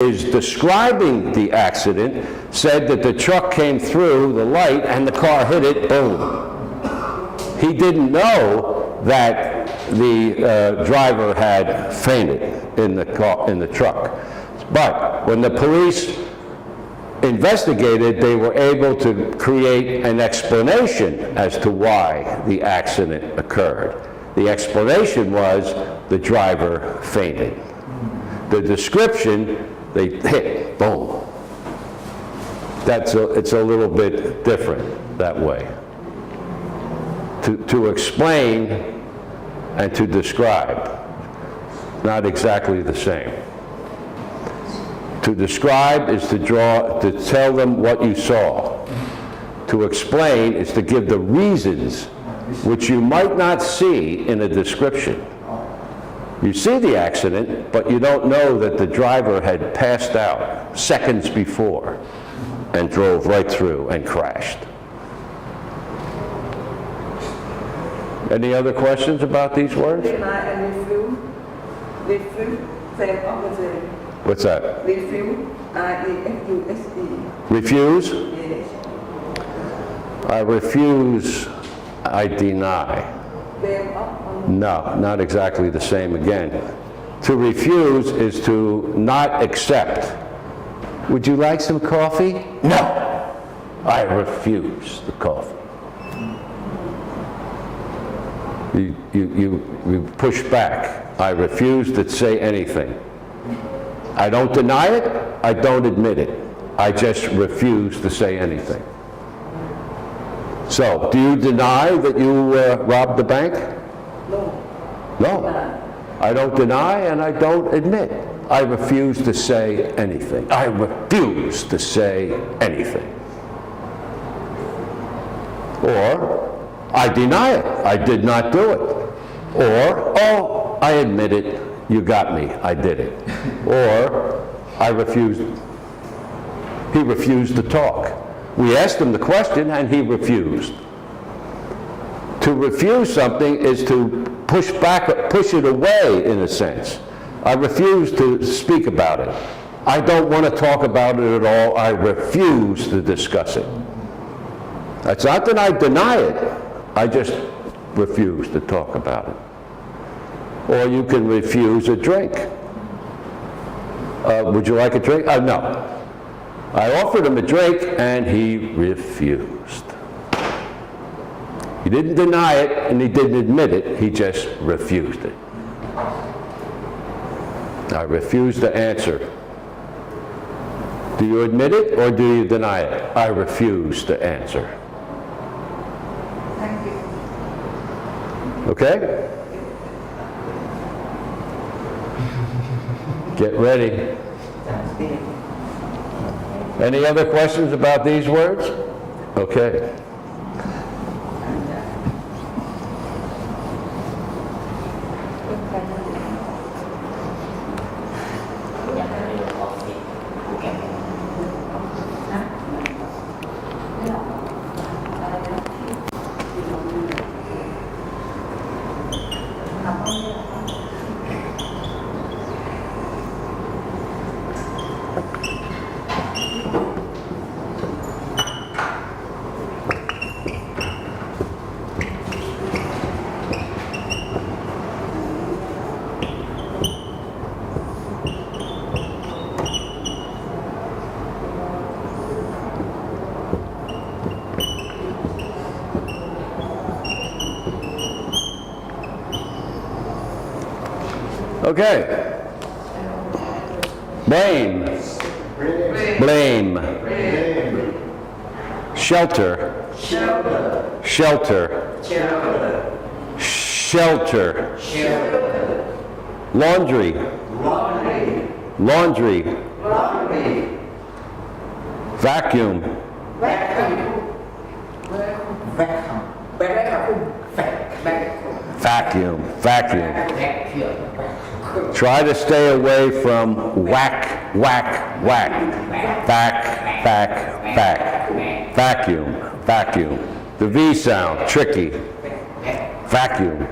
is describing the accident said that the truck came through the light and the car hit it, boom. He didn't know that the driver had fainted in the truck. But when the police investigated, they were able to create an explanation as to why the accident occurred. The explanation was the driver fainted. The description, they hit, boom. It's a little bit different that way. To explain and to describe, not exactly the same. To describe is to tell them what you saw. To explain is to give the reasons which you might not see in a description. You see the accident, but you don't know that the driver had passed out seconds before and drove right through and crashed. Any other questions about these words? What's that? Refuse, R-E-F-U-S-E. Refuse? Yes. I refuse, I deny. No, not exactly the same again. To refuse is to not accept. Would you like some coffee? No, I refuse the coffee. You push back. I refuse to say anything. I don't deny it, I don't admit it. I just refuse to say anything. So, do you deny that you robbed the bank? No. No. I don't deny and I don't admit. I refuse to say anything. I refuse to say anything. Or, I deny it. I did not do it. Or, oh, I admit it. You got me. I did it. Or, I refused. He refused to talk. We asked him the question and he refused. To refuse something is to push it away in a sense. I refuse to speak about it. I don't want to talk about it at all. I refuse to discuss it. It's not that I deny it. I just refuse to talk about it. Or you can refuse a drink. Would you like a drink? No. I offered him a drink and he refused. He didn't deny it and he didn't admit it, he just refused it. I refuse to answer. Do you admit it or do you deny it? I refuse to answer. Thank you. Okay? Get ready. Any other questions about these words? Okay. Okay. Blame. Blame. Shelter. Shelter. Shelter. Laundry. Laundry. Vacuum. Vacuum. Vacuum. Try to stay away from whack, whack, whack. Back, back, back. Vacuum, vacuum. The V sound, tricky. Vacuum.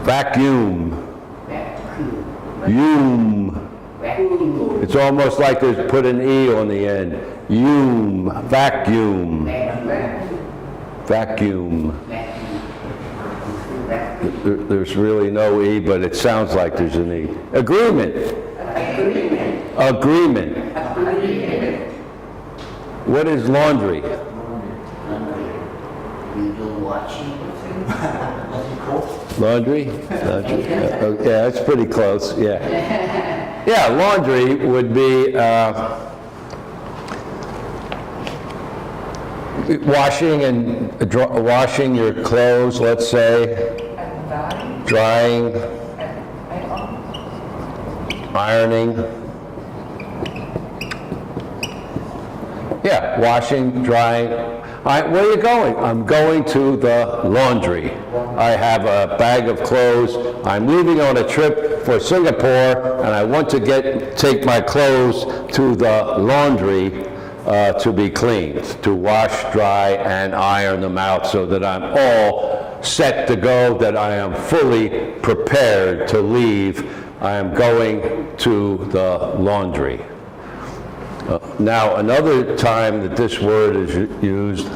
Vacuum. Vacuum. It's almost like there's put an E on the end. Vacuum. Vacuum. There's really no E, but it sounds like there's an E. Agreement. Agreement. What is laundry? Laundry? Yeah, that's pretty close, yeah. Yeah, laundry would be washing your clothes, let's say, drying, ironing. Yeah, washing, drying. Where are you going? I'm going to the laundry. I have a bag of clothes. I'm leaving on a trip for Singapore, and I want to take my clothes to the laundry to be cleaned, to wash, dry, and iron them out so that I'm all set to go, that I am fully prepared to leave. I am going to the laundry. Now, another time that this word is used,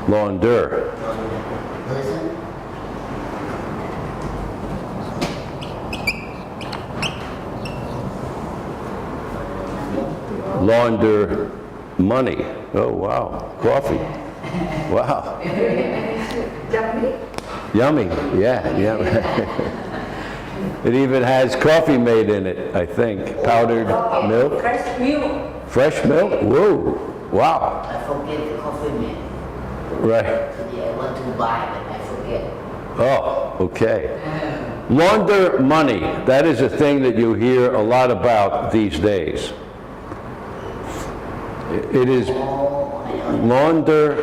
launder. Launder money. Oh, wow. Coffee. Wow. Yummy. Yummy. Yeah, yeah. It even has coffee made in it, I think. Powdered milk. Fresh milk. Fresh milk? Whoa. Wow. I forget the coffee mate. Right. I want to buy, but I forget. Oh, okay. Launder money. That is a thing that you hear a lot about these days. It is launder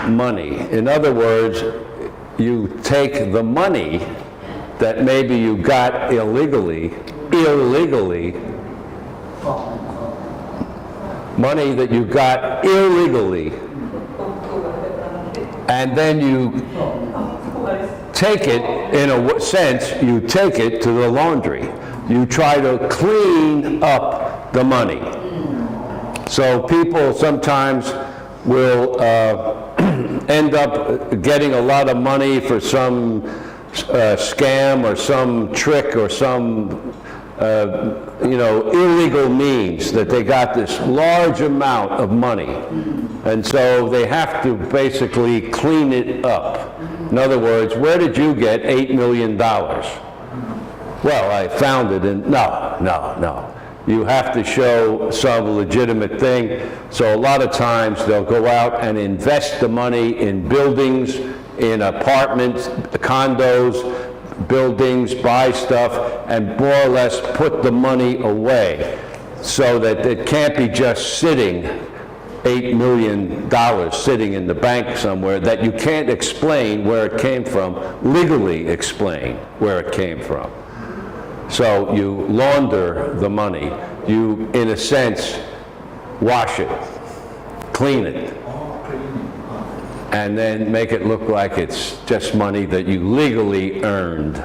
money. In other words, you take the money that maybe you got illegally, money that you got illegally, and then you take it, in a sense, you take it to the laundry. You try to clean up the money. So people sometimes will end up getting a lot of money for some scam or some trick or some illegal means, that they got this large amount of money, and so they have to basically clean it up. In other words, where did you get $8 million? Well, I found it in, no. You have to show some legitimate thing. So a lot of times they'll go out and invest the money in buildings, in apartments, condos, buildings, buy stuff, and more or less put the money away so that it can't be just sitting, $8 million sitting in the bank somewhere that you can't explain where it came from, legally explain where it came from. So you launder the money. You, in a sense, wash it, clean it, and then make it look like it's just money that you legally earned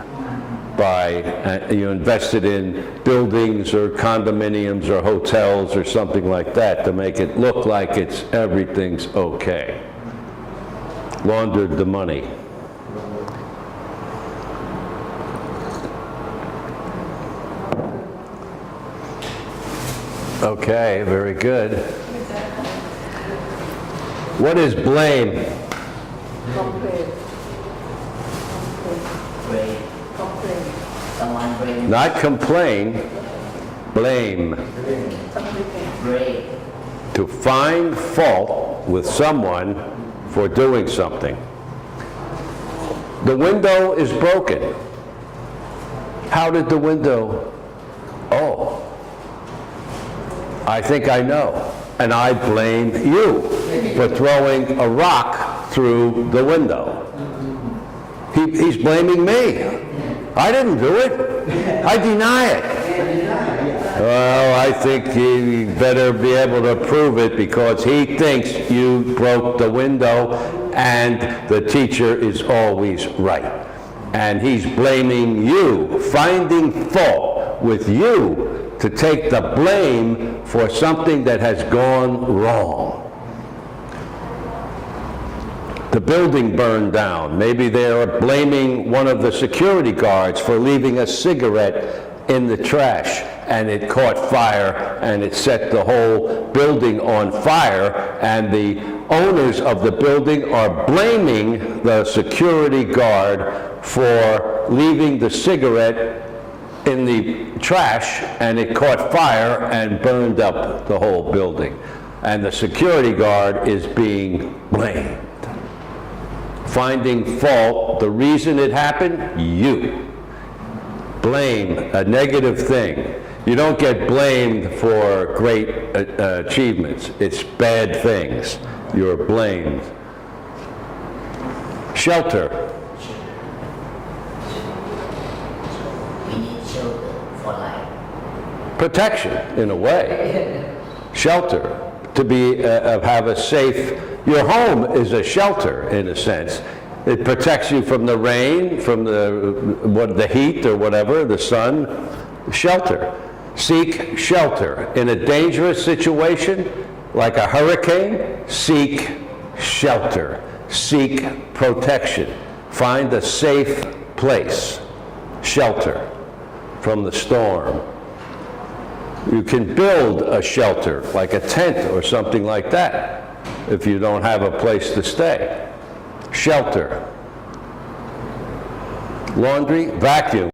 by, you invested in buildings or condominiums or hotels or something like that to make it look like everything's okay. Laundered the money. Okay, very good. What is blame? Complain. Pray. Complain. Someone bring. Not complain, blame. Pray. To find fault with someone for doing something. The window is broken. How did the window? Oh, I think I know. And I blame you for throwing a rock through the window. He's blaming me. I didn't do it. I deny it. Well, I think he better be able to prove it because he thinks you broke the window and the teacher is always right. And he's blaming you, finding fault with you to take the blame for something that has gone wrong. The building burned down. Maybe they're blaming one of the security guards for leaving a cigarette in the trash and it caught fire and it set the whole building on fire, and the owners of the building are blaming the security guard for leaving the cigarette in the trash and it caught fire and burned up the whole building. And the security guard is being blamed. Finding fault, the reason it happened, you. Blame, a negative thing. You don't get blamed for great achievements. It's bad things. You're blamed. Shelter. We need shelter for life. Protection, in a way. Shelter. To be, have a safe, your home is a shelter, in a sense. It protects you from the rain, from the heat or whatever, the sun. Shelter. Seek shelter. In a dangerous situation, like a hurricane, seek shelter. Seek protection. Find a safe place. Shelter from the storm. You can build a shelter, like a tent or something like that, if you don't have a place to stay. Shelter. Laundry, vacuum.